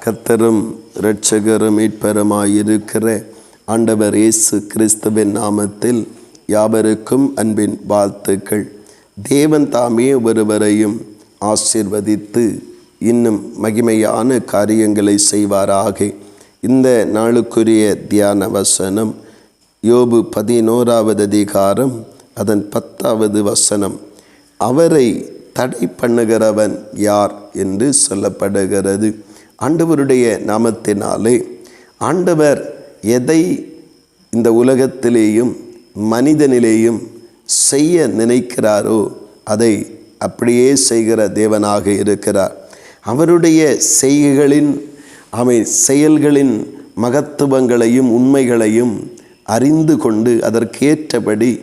கர்த்தரும் இரட்சகரும் மீட்பருமாயிருக்கிற ஆண்டவர் இயேசு கிறிஸ்துவின் நாமத்தில் யாவருக்கும் அன்பின் வாழ்த்துக்கள். தேவன் தாமே ஒருவரையும் ஆசீர்வதித்து இன்னும் மகிமையான காரியங்களை செய்வாராக. இந்த நாளுக்குரிய தியான வசனம் யோபு 11வது அதிகாரம் அதன் 10வது வசனம். அவரை தடை பண்ணுகிறவன் யார் என்று சொல்லப்படுகிறது. ஆண்டவருடைய நாமத்தினாலே ஆண்டவர் எதை இந்த உலகத்திலேயும் மனிதனிலேயும் செய்ய நினைக்கிறாரோ அதை அப்படியே செய்கிற தேவனாக இருக்கிறார். அவருடைய செயல்களின் மகத்துவங்களையும் உண்மைகளையும் அறிந்து கொண்டு அதற்கேற்றபடி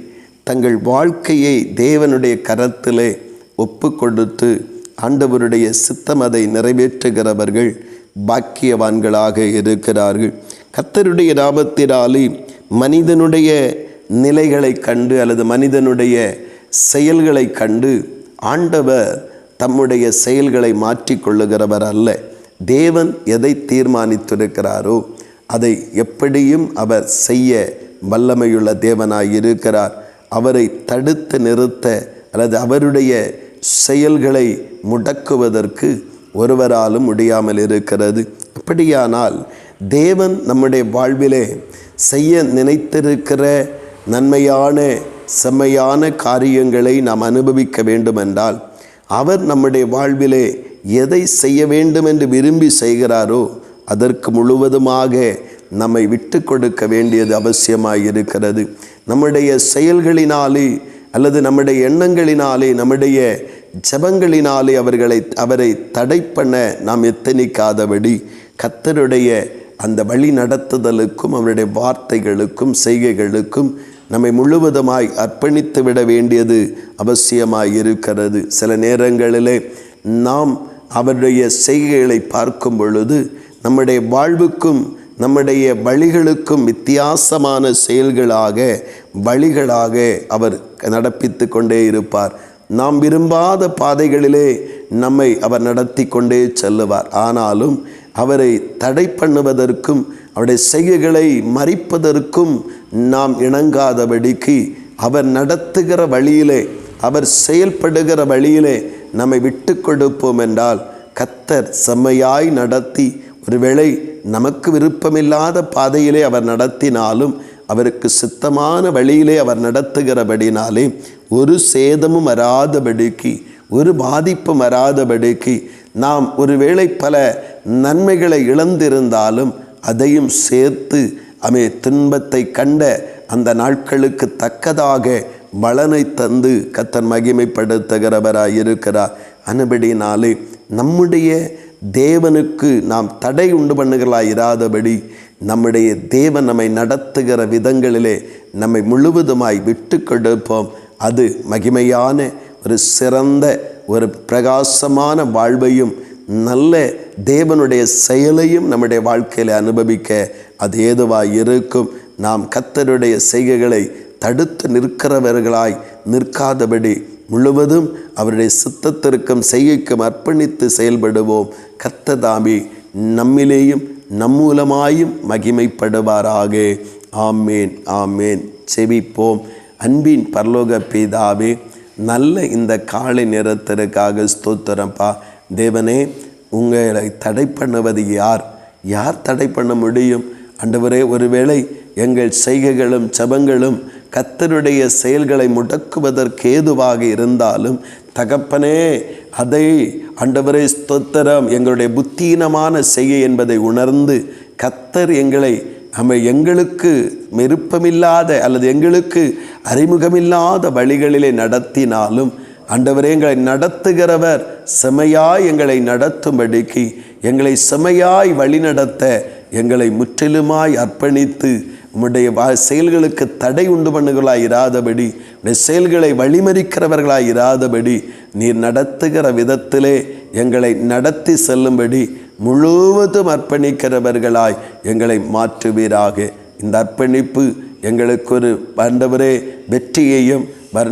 தங்கள் வாழ்க்கையை தேவனுடைய கரத்திலே ஒப்பு கொடுத்து ஆண்டவருடைய சித்தம் அதை நிறைவேற்றுகிறவர்கள் பாக்கியவான்களாக இருக்கிறார்கள். கர்த்தருடைய நாமத்தினாலே மனிதனுடைய நிலைகளை கண்டு அல்லது மனிதனுடைய செயல்களை கண்டு ஆண்டவர் தம்முடைய செயல்களை மாற்றிக்கொள்ளுகிறவர் அல்ல. தேவன் எதை தீர்மானித்திருக்கிறாரோ அதை எப்படியும் அவர் செய்ய வல்லமையுள்ள தேவனாய் இருக்கிறார். அவரை தடுத்து நிறுத்த அல்லது அவருடைய செயல்களை முடக்குவதற்கு ஒருவராலும் முடியாமல் இருக்கிறது. அப்படியானால் தேவன் நம்முடைய வாழ்விலே செய்ய நினைத்திருக்கிற நன்மையான செம்மையான காரியங்களை நாம் அனுபவிக்க வேண்டுமென்றால் அவர் நம்முடைய வாழ்விலே எதை செய்ய வேண்டும் என்று விரும்பி செய்கிறாரோ அதற்கு முழுவதுமாக நம்மை விட்டு கொடுக்க வேண்டியது அவசியமாக இருக்கிறது. நம்முடைய செயல்களினாலே அல்லது நம்முடைய எண்ணங்களினாலே நம்முடைய ஜெபங்களினாலே அவரை தடை பண்ண நாம் எத்தனிக்காதபடி கர்த்தருடைய அந்த வழி நடத்துதலுக்கும் அவருடைய வார்த்தைகளுக்கும் செய்கைகளுக்கும் நம்மை முழுவதுமாய் அர்ப்பணித்து விட வேண்டியது அவசியமாய் இருக்கிறது. சில நேரங்களிலே நாம் அவருடைய செய்கைகளை பார்க்கும் பொழுது நம்முடைய வாழ்வுக்கும் நம்முடைய வழிகளுக்கும் வித்தியாசமான வழிகளாக அவர் நடப்பித்து கொண்டே இருப்பார். நாம் விரும்பாத பாதைகளிலே நம்மை அவர் நடத்தி கொண்டே செல்லுவார். ஆனாலும் அவரை தடை பண்ணுவதற்கும் அவருடைய செய்கைகளை மறிப்பதற்கும் நாம் இணங்காதபடிக்கு அவர் நடத்துகிற வழியிலே அவர் செயல்படுகிற வழியிலே நம்மை விட்டு கொடுப்போம் என்றால் கர்த்தர் செம்மையாய் நடத்தி, ஒருவேளை நமக்கு விருப்பமில்லாத பாதையிலே அவர் நடத்தினாலும் அவருக்கு சித்தமான வழியிலே அவர் நடத்துகிறபடினாலே ஒரு சேதமும் வராதபடிக்கு, ஒரு பாதிப்பும் வராதபடிக்கு, நாம் ஒருவேளை பல நன்மைகளை இழந்திருந்தாலும் அதையும் சேர்த்து துன்பத்தை கண்ட அந்த நாட்களுக்கு தக்கதாக பலனை தந்து கர்த்தர் மகிமைப்படுத்துகிறவராய் இருக்கிறார். அனுபடினாலே நம்முடைய தேவனுக்கு நாம் தடை உண்டு பண்ணுகளாய் இராதபடி நம்முடைய தேவன் நம்மை நடத்துகிற விதங்களிலே நம்மை முழுவதுமாய் விட்டு கொடுப்போம். அது மகிமையான ஒரு சிறந்த ஒரு பிரகாசமான வாழ்வையும் நல்ல தேவனுடைய செயலையும் நம்முடைய வாழ்க்கையில் அனுபவிக்க அது ஏதுவாய் இருக்கும். நாம் கர்த்தருடைய செய்கைகளை தடுத்து நிற்கிறவர்களாய் நிற்காதபடி முழுவதும் அவருடைய சித்தத்திற்கும் செய்கைக்கும் அர்ப்பணித்து செயல்படுவோம். கர்த்தர் தாமே நம்மிலேயும் நம்மூலமாயும் மகிமைப்படுவாராக. ஆமேன் ஆமேன். செபிப்போம். அன்பின் பரலோக பிதாவே, நல்ல இந்த காலை நேரத்திற்காக ஸ்தோத்திரப்பா. தேவனே, உங்களை தடை பண்ணுவது யார் தடை பண்ண முடியும்? ஆண்டவரே, ஒருவேளை எங்கள் செய்கைகளும் ஜெபங்களும் கர்த்தருடைய செயல்களை முடக்குவதற்கு ஏதுவாக இருந்தாலும் தகப்பனே, அதை ஆண்டவரே ஸ்தோத்திரம், எங்களுடைய புத்தீனமான செய்கை என்பதை உணர்ந்து கர்த்தர் எங்களுக்கு விருப்பமில்லாத அல்லது எங்களுக்கு அறிமுகமில்லாத வழிகளிலே நடத்தினாலும் ஆண்டவரே, எங்களை நடத்துகிறவர் செமையாய் எங்களை நடத்தும்படிக்கு, எங்களை செமையாய் வழிநடத்த எங்களை முற்றிலுமாய் அர்ப்பணித்து உம்முடைய செயல்களுக்கு தடை உண்டு பண்ணுகளாய் இராதபடி, உடைய செயல்களை வழிமறிக்கிறவர்களாய் இராதபடி நீர் நடத்துகிற விதத்திலே எங்களை நடத்தி செல்லும்படி முழுவதும் அர்ப்பணிக்கிறவர்களாய் எங்களை மாற்றுவீராக. இந்த அர்ப்பணிப்பு எங்களுக்கு ஒரு ஆண்டவரே வெற்றியையும்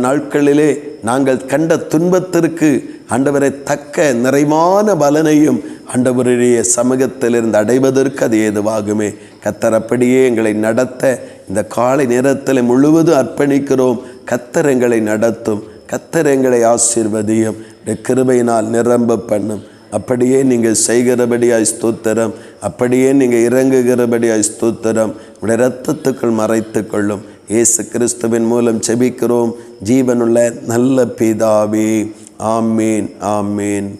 நாட்களிலே நாங்கள் கண்ட துன்பத்திற்கு ஆண்டவரை தக்க நிறைவான பலனையும் ஆண்டவருடைய சமூகத்திலிருந்து அடைவதற்கு அது ஏதுவாகுமே. கர்த்தர் அப்படியே எங்களை நடத்த இந்த காலை நேரத்தில் முழுவதும் அர்ப்பணிக்கிறோம். கர்த்தர் எங்களை நடத்தும், கர்த்தர் எங்களை ஆசீர்வதியும், கிருபையினால் நிரம்ப பண்ணும். அப்படியே நீங்கள் செய்கிறபடியாய் ஸ்தோத்திரம், அப்படியே நீங்கள் இறங்குகிறபடியாய் ஸ்தோத்திரம். உடைய இரத்தத்துக்குள் மறைத்து கொள்ளும். இயேசு கிறிஸ்துவின் மூலம் ஜெபிக்கிறோம் ஜீவனுள்ள நல்ல பிதாவே. ஆமீன், ஆமீன்.